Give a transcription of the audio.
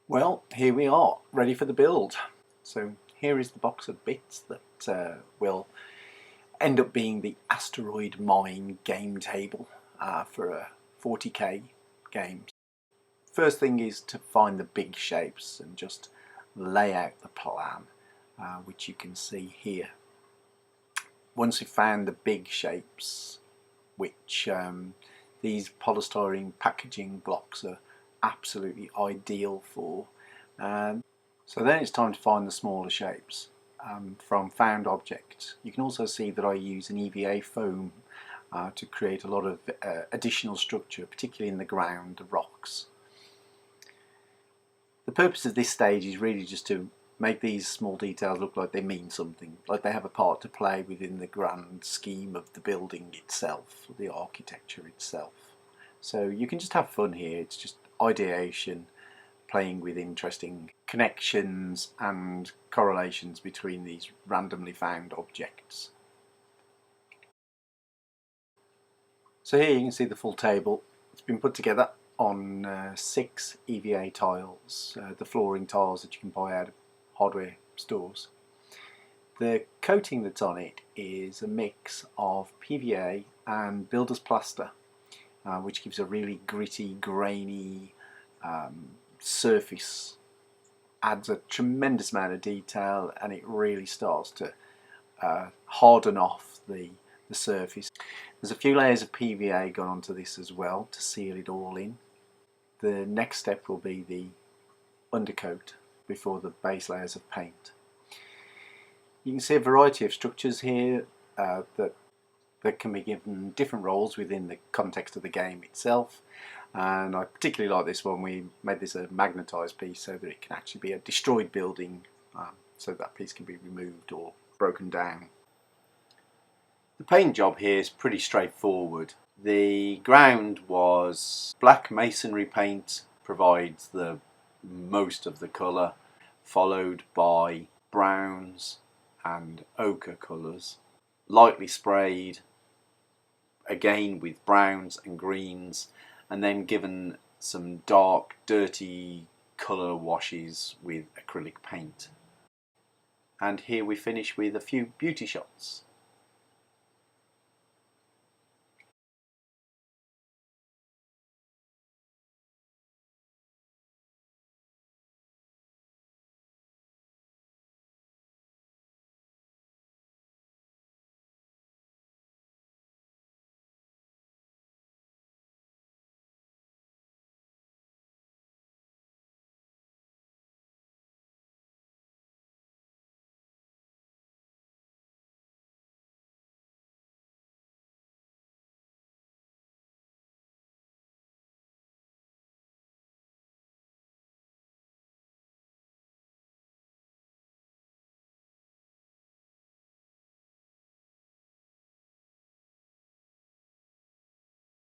Well, here we are, ready for the build. So here is the box of bits that will end up being the Asteroid Mine game table for a 40k game. First thing is to find the big shapes and just lay out the plan, which you can see here. Once you've found the big shapes, which these polystyrene packaging blocks are absolutely ideal for, so then it's time to find the smaller shapes from found objects. You can also see that I use an EVA foam to create a lot of additional structure, particularly in the ground, the rocks. The purpose of this stage is really just to make these small details look like they mean something, like they have a part to play within the grand scheme of the building itself, the architecture itself. So you can just have fun here. It's just ideation, playing with interesting connections and correlations between these randomly found objects. So here you can see the full table. It's been put together on 6 EVA tiles, the flooring tiles that you can buy out of hardware stores. The coating that's on it is a mix of PVA and builder's plaster, which gives a really gritty, grainy surface, adds a tremendous amount of detail, and it really starts to harden off the surface. There's a few layers of PVA gone onto this as well to seal it all in. The next step will be the undercoat before the base layers of paint. You can see a variety of structures here that can be given different roles within the context of the game itself, and I particularly like this one. We made this a magnetised piece so that it can actually be a destroyed building, so that piece can be removed or broken down. The paint job here is pretty straightforward. The ground was black masonry paint, provides the most of the colour, followed by browns and ochre colours, lightly sprayed again with browns and greens, and then given some dark, dirty colour washes with acrylic paint. And here we finish with a few beauty shots.